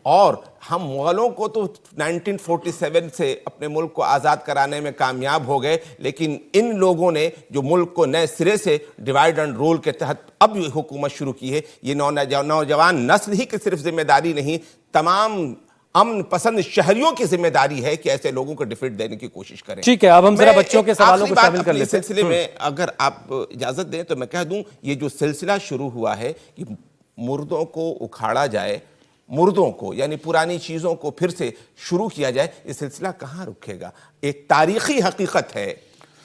और हम मुगलों को तो 1947 से अपने मुल्क को आज़ाद कराने में कामयाब हो गए, लेकिन इन लोगों ने जो मुल्क को नए सिरे से डिवाइड एंड रूल के तहत अब ये हुकूमत शुरू की है, ये नौजवान नस्ल ही की सिर्फ जिम्मेदारी नहीं, तमाम अमन पसंद शहरियों की जिम्मेदारी है कि ऐसे लोगों को डिफीट देने की कोशिश करें। ठीक है, अब हम जरा बच्चों के सवालों को शामिल कर लेते हैं। सिलसिले में अगर आप इजाजत दें तो मैं कह दूं, ये जो सिलसिला शुरू हुआ है कि मुर्दों को उखाड़ा जाए, मुर्दों को यानी पुरानी चीजों को फिर से शुरू किया जाए, ये सिलसिला कहां रुकेगा? एक तारीखी हकीकत है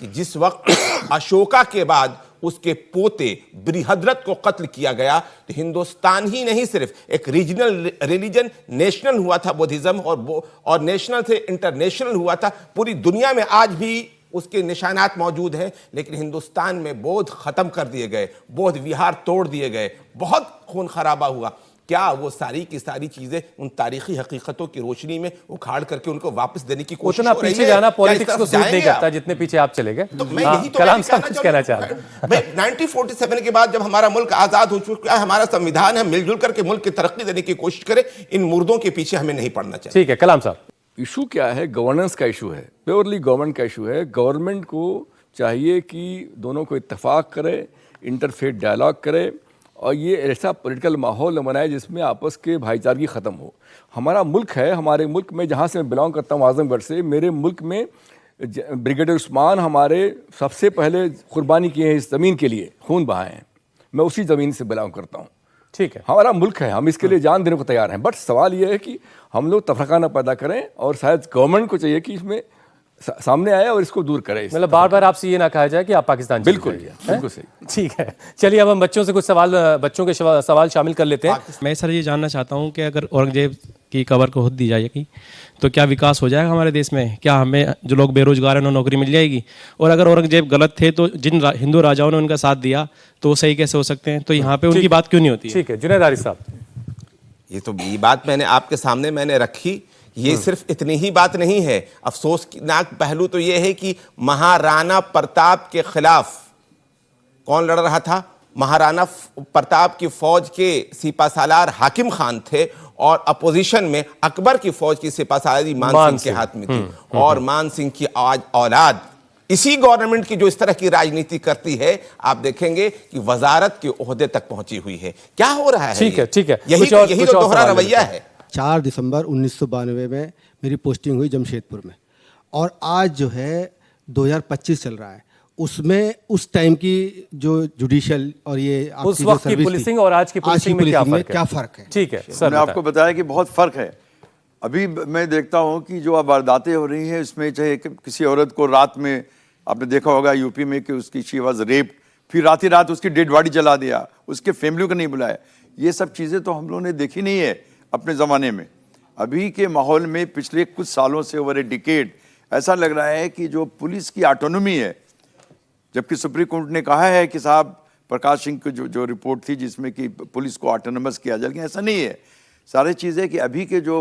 कि जिस वक्त अशोका के बाद उसके पोते बृहद्रथ को कत्ल किया गया तो हिंदुस्तान ही नहीं सिर्फ एक रीजनल रिलीजन नेशनल हुआ था बुद्धिज्म, और नेशनल से इंटरनेशनल हुआ था। पूरी दुनिया में आज भी उसके निशानात मौजूद हैं, लेकिन हिंदुस्तान में बौद्ध खत्म कर दिए गए, बौद्ध विहार तोड़ दिए गए, बहुत खून खराबा हुआ। क्या वो सारी की सारी चीजें उन तारीखी हकीकतों की रोशनी में उखाड़ करके उनको वापस देने की कोशिश उतना हो रही है? पीछे जाना पॉलिटिक्स को सूट नहीं जाएंगे करता आप? जितने पीछे आप चले गए। तो मैं यही तो कलाम साहब कुछ कहना चाह रहे हैं। भाई 1947 के बाद जब हमारा मुल्क आजाद हो चुका है, हमारा संविधान है, मिलजुल करके मुल्क की तरक्की देने की कोशिश करें, इन मुर्दों के पीछे हमें नहीं पड़ना चाहिए। ठीक है कलाम साहब, इशू क्या है? गवर्नेंस का इशू है, प्योरली गवर्नमेंट का इशू है। गवर्नमेंट को चाहिए कि दोनों को इत्तेफाक करे, इंटरफेथ डायलॉग करे और ये ऐसा पॉलिटिकल माहौल बनाए जिसमें आपस के भाईचारगी ख़त्म हो। हमारा मुल्क है, हमारे मुल्क में जहाँ से मैं बिलोंग करता हूँ आजमगढ़ से, मेरे मुल्क में ब्रिगेडियर उस्मान हमारे सबसे पहले कुर्बानी किए हैं इस ज़मीन के लिए, खून बहाए हैं। मैं उसी ज़मीन से बिलोंग करता हूँ। ठीक है, हमारा मुल्क है, हम इसके लिए जान देने को तैयार हैं। बट सवाल यह है कि हम लोग तफरका न पैदा करें और शायद गवर्नमेंट को चाहिए कि इसमें सामने आए और इसको दूर करे। मतलब बार बार आपसे ये ना कहा जाए कि आप पाकिस्तान चले बिल्कुल जाइए, बिल्कुल सही। ठीक है, चलिए अब हम बच्चों से कुछ बच्चों के सवाल शामिल कर लेते हैं। मैं सर ये जानना चाहता हूँ कि अगर औरंगजेब की कब्र को खुद दी जाएगी तो क्या विकास हो जाएगा हमारे देश में? क्या हमें जो लोग बेरोजगार हैं उन्हें नौकरी मिल जाएगी? और अगर औरंगजेब गलत थे तो जिन हिंदू राजाओं ने उनका साथ दिया तो वो सही कैसे हो सकते हैं? तो यहाँ पे उनकी बात क्यों नहीं होती? ठीक है जुनैद आरिफ साहब, ये बात मैंने आपके सामने मैंने रखी। ये सिर्फ इतनी ही बात नहीं है, अफसोसनाक पहलू तो ये है कि महाराणा प्रताप के खिलाफ कौन लड़ रहा था? महाराणा प्रताप की फौज के सिपाहसालार हाकिम खान थे और अपोजिशन में अकबर की फौज की सिपाहसालारी मान सिंह के हाथ में थी। और मान सिंह की आज औलाद इसी गवर्नमेंट की जो इस तरह की राजनीति करती है, आप देखेंगे कि वजारत के ओहदे तक पहुंची हुई है। क्या हो रहा है? ठीक है, ठीक है, यही तो दोहरा रवैया है। 4 दिसंबर 1992 में मेरी पोस्टिंग हुई जमशेदपुर में, और आज जो है 2025 चल रहा है। उसमें उस टाइम की जो जुडिशियल और ये उस वक्त की पुलिसिंग और आज की पुलिसिंग में क्या फर्क है? ठीक है सर, मैं आपको बताया कि बहुत फर्क है। अभी मैं देखता हूं कि जो वारदातें हो रही हैं उसमें, चाहे किसी औरत को रात में, आपने देखा होगा यूपी में कि उसकी शी वाज रेप्ड, फिर रात ही रात उसकी डेड बॉडी जला दिया, उसके फैमिली को नहीं बुलाया। ये सब चीज़ें तो हम लोगों ने देखी नहीं है अपने ज़माने में। अभी के माहौल में पिछले कुछ सालों से, ओवर ए डिकेड, ऐसा लग रहा है कि जो पुलिस की ऑटोनॉमी है, जबकि सुप्रीम कोर्ट ने कहा है कि साहब प्रकाश सिंह की जो रिपोर्ट थी जिसमें कि पुलिस को ऑटोनमस किया जाए, लेकिन ऐसा नहीं है। सारी चीज़ें कि अभी के जो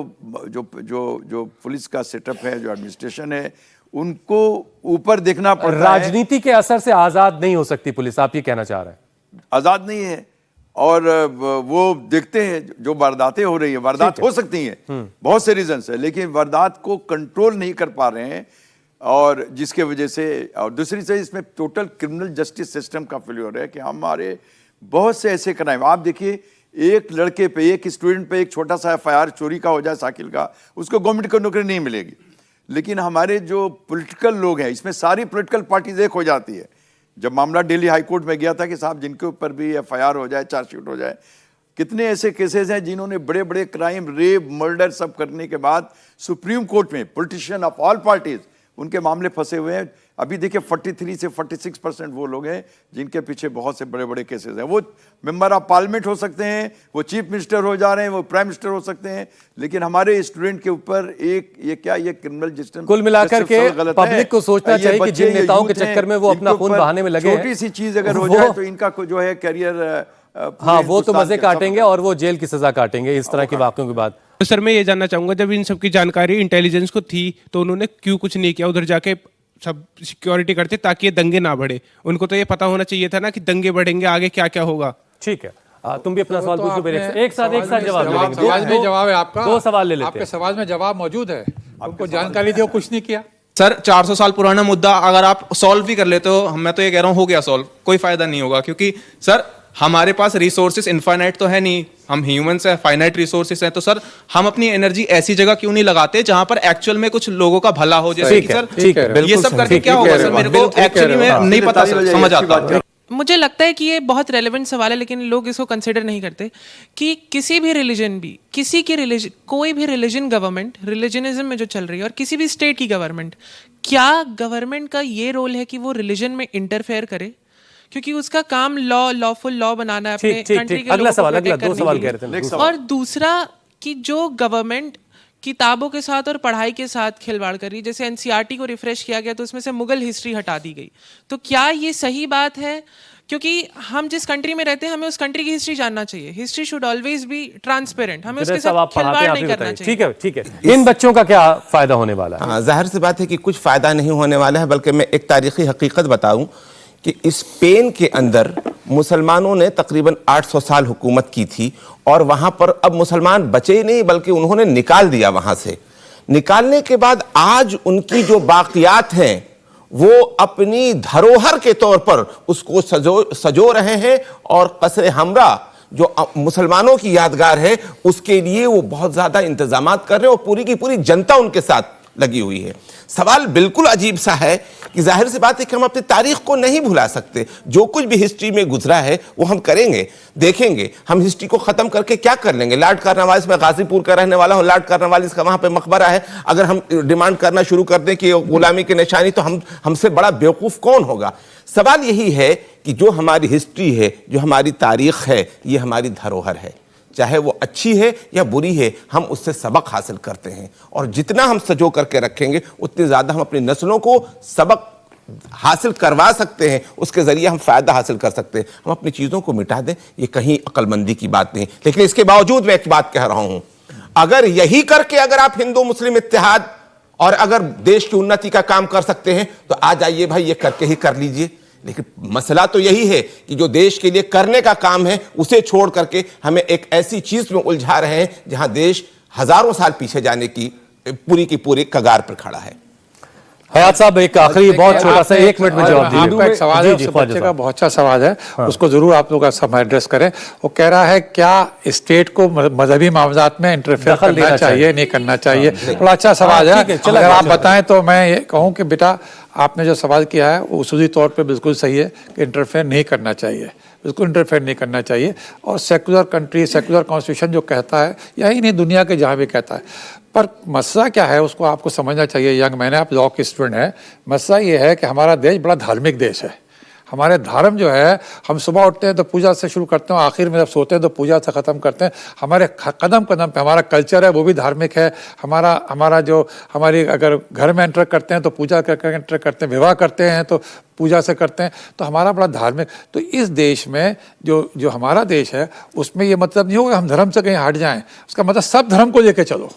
जो जो जो पुलिस का सेटअप है, जो एडमिनिस्ट्रेशन है, उनको ऊपर देखना पड़ता है। राजनीति के असर से आज़ाद नहीं हो सकती पुलिस, आप ये कहना चाह रहे हैं? आज़ाद नहीं है, और वो देखते हैं जो वारदातें हो रही है, वारदात हो सकती हैं, बहुत से रीजन है, लेकिन वारदात को कंट्रोल नहीं कर पा रहे हैं, और जिसके वजह से, और दूसरी चीज इसमें टोटल क्रिमिनल जस्टिस सिस्टम का फेल्योर है कि हमारे बहुत से ऐसे क्राइम, आप देखिए एक लड़के पे, एक स्टूडेंट पे एक छोटा सा FIR चोरी का हो जाए साइकिल का, उसको गवर्नमेंट को नौकरी नहीं मिलेगी। लेकिन हमारे जो पॉलिटिकल लोग हैं, इसमें सारी पॉलिटिकल पार्टीज एक हो जाती है। जब मामला दिल्ली हाई कोर्ट में गया था कि साहब जिनके ऊपर भी FIR हो जाए, चार्जशीट हो जाए, कितने ऐसे केसेस हैं जिन्होंने बड़े बड़े क्राइम, रेप, मर्डर सब करने के बाद सुप्रीम कोर्ट में पॉलिटिशियन ऑफ ऑल पार्टीज उनके मामले फंसे हुए हैं। अभी देखिए 43 से 46% वो लोग हैं जिनके पीछे बहुत से बड़े बड़े केसेस हैं। वो मेंबर ऑफ पार्लियामेंट हो सकते हैं, वो चीफ मिनिस्टर हो जा रहे हैं, वो प्राइम मिनिस्टर हो सकते हैं, लेकिन हमारे स्टूडेंट के ऊपर ये क्रिमिनल जस्टिस कुल मिलाकर के पब्लिक को सोचना चाहिए कि जिन नेताओं के चक्कर में वो अपना खून बहाने में लगे हैं, छोटी सी चीज अगर हो जाए तो इनका जो है करियर, हाँ वो तो मजे काटेंगे और वो जेल की सजा काटेंगे, इस तरह के वाक्यों के बाद। तो सर मैं ये जानना चाहूंगा, जब इन सब की जानकारी इंटेलिजेंस को थी तो उन्होंने क्यों कुछ नहीं किया, उधर जाके सब सिक्योरिटी करते ताकि ये दंगे ना बढ़े। उनको तो ये पता होना चाहिए था ना कि दंगे बढ़ेंगे, आगे क्या क्या होगा। ठीक है, तुम भी अपना सवाल पूछ लो, एक साथ जवाब ले लेंगे। सवाल में जवाब है आपका, दो सवाल ले लेते हैं। आपके सवाल में जवाब मौजूद है, उनको जानकारी दी, कुछ नहीं किया। सर 400 साल पुराना मुद्दा अगर आप सॉल्व भी कर लेते हो, मैं तो ये कह रहा हूं हो गया सॉल्व, कोई फायदा नहीं होगा, क्योंकि सर हमारे पास रिसोर्सेस इनफाइनाइट तो है नहीं, हम ह्यूमंस हैं, फाइनाइट रिसोर्सेस हैं, तो सर हम अपनी एनर्जी ऐसी जगह क्यों नहीं लगाते जहां पर एक्चुअल में कुछ लोगों का भला हो, जैसे कि सर ये सब करके क्या होगा सर, मेरे को एक्चुअली में नहीं पता समझ आता। मुझे लगता है कि ये बहुत रेलेवेंट सवाल है, लेकिन लोग इसको कंसिडर नहीं करते कि किसी भी रिलीजन भी, किसी की रिलीजन, कोई भी रिलीजन गवर्नमेंट, रिलीजनिज्म में जो चल रही है, और किसी भी स्टेट की गवर्नमेंट, क्या गवर्नमेंट का ये रोल है कि वो रिलीजन में इंटरफेयर करे? क्योंकि उसका काम लॉफुल लॉ बनाना है अपने कंट्री के अगला लोगों को सवाल, protect दो सवाल करने कह के रहे लिए। थे। और दूसरा कि जो गवर्नमेंट किताबों के साथ और पढ़ाई के साथ खिलवाड़ कर रही, जैसे एनसीईआरटी को रिफ्रेश किया गया तो उसमें से मुगल हिस्ट्री हटा दी गई, तो क्या ये सही बात है? क्योंकि हम जिस कंट्री में रहते हैं हमें उस कंट्री की हिस्ट्री जानना चाहिए। History should always be transparent, हमें उसके साथ खिलवाड़ नहीं करना चाहिए। ठीक है, इन बच्चों का क्या फायदा होने वाला है? हाँ, जाहिर सी बात है कि कुछ फायदा नहीं होने वाला है, बल्कि मैं एक तारीखी हकीकत बताऊं कि स्पेन के अंदर मुसलमानों ने तकरीबन 800 साल हुकूमत की थी, और वहां पर अब मुसलमान बचे ही नहीं, बल्कि उन्होंने निकाल दिया वहां से। निकालने के बाद आज उनकी जो बाकियात हैं वो अपनी धरोहर के तौर पर उसको सजो रहे हैं, और कसरे हमरा जो मुसलमानों की यादगार है उसके लिए वो बहुत ज्यादा इंतजामात कर रहे हैं, और पूरी की पूरी जनता उनके साथ लगी हुई है। सवाल बिल्कुल अजीब सा है कि जाहिर सी बात है कि हम अपनी तारीख को नहीं भुला सकते, जो कुछ भी हिस्ट्री में गुजरा है वो हम करेंगे, देखेंगे। हम हिस्ट्री को खत्म करके क्या कर लेंगे? लॉर्ड कार्नवालिस, मैं गाजीपुर का रहने वाला हूं, लॉर्ड कार्नवालिस का वहां पे मकबरा है, अगर हम डिमांड करना शुरू कर दें कि गुलामी की निशानी, तो हमसे बड़ा बेवकूफ कौन होगा? सवाल यही है कि जो हमारी हिस्ट्री है, जो हमारी तारीख है, ये हमारी धरोहर है, चाहे वो अच्छी है या बुरी है, हम उससे सबक हासिल करते हैं, और जितना हम सजो करके रखेंगे उतनी ज्यादा हम अपनी नस्लों को सबक हासिल करवा सकते हैं, उसके जरिए हम फायदा हासिल कर सकते हैं। हम अपनी चीजों को मिटा दें, ये कहीं अक्लमंदी की बात नहीं। लेकिन इसके बावजूद मैं एक बात कह रहा हूं, अगर यही करके अगर आप हिंदू मुस्लिम इत्तेहाद और अगर देश की उन्नति का काम कर सकते हैं तो आ जाइए भाई, ये करके ही कर लीजिए। लेकिन मसला तो यही है कि जो देश के लिए करने का काम है उसे छोड़ करके हमें एक ऐसी चीज में उलझा रहे हैं जहां देश हजारों साल पीछे जाने की पूरी कगार पर खड़ा है। हयात साहब, एक आखिरी बहुत छोटा सा 1 मिनट में जवाब दीजिए। एक सवाल है, उस बच्चे का बहुत अच्छा सवाल है, उसको जरूर आप लोग समय एड्रेस करें। वो कह रहा है क्या स्टेट को मजहबी मामलात में इंटरफेयर करना चाहिए, नहीं करना चाहिए? बड़ा अच्छा सवाल है, अगर आप बताएं तो मैं ये कहूँ कि बेटा आपने जो सवाल किया है वो उसूली तौर पे बिल्कुल सही है कि इंटरफेयर नहीं करना चाहिए, बिल्कुल इंटरफेयर नहीं करना चाहिए। और सेकुलर कंट्री, सेकुलर कॉन्स्टिट्यूशन जो कहता है, यही नहीं दुनिया के जहाँ भी कहता है, पर मसला क्या है उसको आपको समझना चाहिए। यंग मैन है, आप लॉ के स्टूडेंट हैं। मसला ये है कि हमारा देश बड़ा धार्मिक देश है। हमारे धर्म जो है, हम सुबह उठते हैं तो पूजा से शुरू करते हैं, आखिर में जब सोते हैं तो पूजा से ख़त्म करते हैं। हमारे कदम कदम पे हमारा कल्चर है वो भी धार्मिक है। हमारा जो हमारी अगर घर में एंटर करते हैं तो पूजा करके एंटर करते हैं, विवाह करते हैं तो पूजा से करते हैं, तो हमारा बड़ा धार्मिक। तो इस देश में जो हमारा देश है उसमें ये मतलब नहीं होगा हम धर्म से कहीं हट जाएं, उसका मतलब सब धर्म को लेके चलो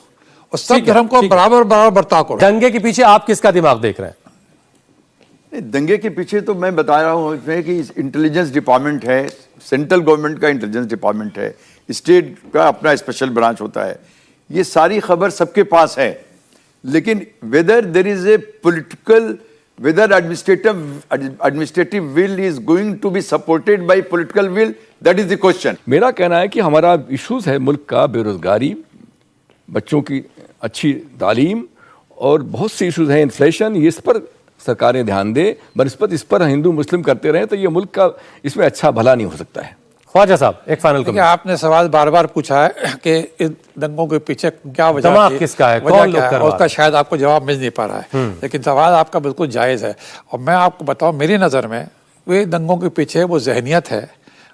और सब धर्म को बराबर बर्ताव करो। दंगे के पीछे आप किसका दिमाग देख रहे हैं? दंगे के पीछे तो मैं बता रहा हूँ इसमें कि इंटेलिजेंस डिपार्टमेंट है, सेंट्रल गवर्नमेंट का इंटेलिजेंस डिपार्टमेंट है, स्टेट का अपना स्पेशल ब्रांच होता है, ये सारी खबर सबके पास है। लेकिन whether there is a political, whether administrative will is going to be supported by political will, that is the question. मेरा कहना है कि हमारा इश्यूज है मुल्क का, बेरोजगारी, बच्चों की अच्छी तालीम और बहुत से इश्यूज हैं, इन्फ्लेशन, ये इस पर सरकारें ध्यान दें। बनस्पत इस पर हिंदू मुस्लिम करते रहे तो ये मुल्क का इसमें अच्छा भला नहीं हो सकता है। ख्वाजा साहब एक फाइनल देखिए, कमेंट। आपने सवाल बार बार पूछा है कि इन दंगों के पीछे क्या वजह दिमाग थी, किसका है, वजह कौन क्या लोग है, करवा और उसका रहे हैं? शायद आपको जवाब मिल नहीं पा रहा है। लेकिन सवाल आपका बिल्कुल जायज़ है। और मैं आपको बताऊं, मेरी नज़र में वे दंगों के पीछे वो जहनियत है,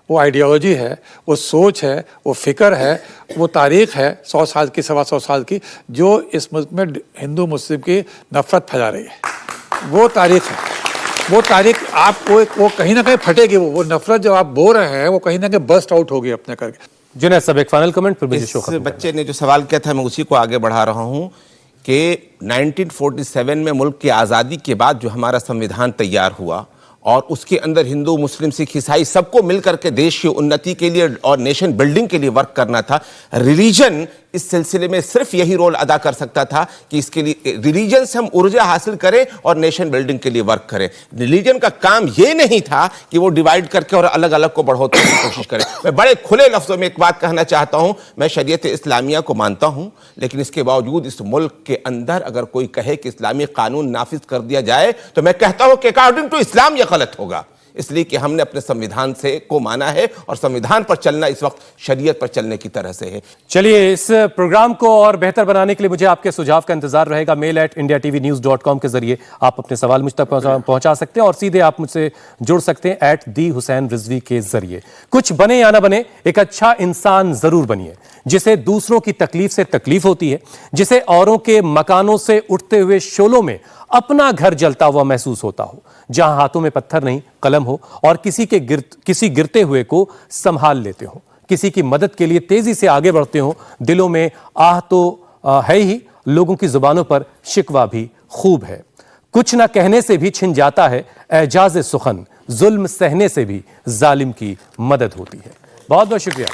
वो आइडियोलॉजी है, वो सोच है, वो फिक्र है, वो तारीख है 100 साल की, 125 साल की, जो इस मुल्क में हिंदू मुस्लिम की नफरत फैला रही है। वो तारीख है, वो तारीख आपको वो कहीं ना कहीं फटेगी। वो नफरत जो आप बो रहे हैं वो कहीं ना कहीं बस्ट आउट होगी अपने करके। जुनैद साहब एक फाइनल कमेंट, फिर मुझे शो इस खत्म बच्चे ने जो सवाल किया था मैं उसी को आगे बढ़ा रहा हूं कि 1947 में मुल्क की आज़ादी के बाद जो हमारा संविधान तैयार हुआ और उसके अंदर हिंदू मुस्लिम सिख ईसाई सबको मिलकर के देश की उन्नति के लिए और नेशन बिल्डिंग के लिए वर्क करना था। रिलीजन इस सिलसिले में सिर्फ यही रोल अदा कर सकता था कि इसके लिए रिलीजन से हम ऊर्जा हासिल करें और नेशन बिल्डिंग के लिए वर्क करें। रिलीजन का काम यह नहीं था कि वो डिवाइड करके और अलग अलग को बढ़ोतरी की कोशिश करें। मैं बड़े खुले लफ्जों में एक बात कहना चाहता हूं, मैं शरीयत इस्लामिया को मानता हूं, लेकिन इसके बावजूद इस मुल्क के अंदर अगर कोई कहे कि इस्लामी कानून नाफिज कर दिया जाए तो मैं कहता हूं कि अकॉर्डिंग टू इस्लाम यह गलत होगा। इसलिए कि हमने अपने संविधान से को माना है और संविधान पर चलना इस वक्त शरीयत पर चलने की तरह से है। चलिए, इस प्रोग्राम को और बेहतर बनाने के लिए मुझे आपके सुझाव का इंतजार रहेगा। mail@indiatvnews.com के जरिए आप अपने सवाल मुझ तक पहुंचा सकते हैं और सीधे आप मुझसे जुड़ सकते हैं @husain के जरिए। कुछ बने या ना बने, एक अच्छा इंसान जरूर बनिए, जिसे दूसरों की तकलीफ से तकलीफ होती है, जिसे औरों के मकानों से उठते हुए शोलों में अपना घर जलता हुआ महसूस होता हो, जहां हाथों में पत्थर नहीं कलम हो और किसी गिरते हुए को संभाल लेते हो, किसी की मदद के लिए तेजी से आगे बढ़ते हो। दिलों में आह तो है ही, लोगों की जुबानों पर शिकवा भी खूब है। कुछ ना कहने से भी छिन जाता है एजाज़ सुखन, जुल्म सहने से भी जालिम की मदद होती है। बहुत बहुत शुक्रिया।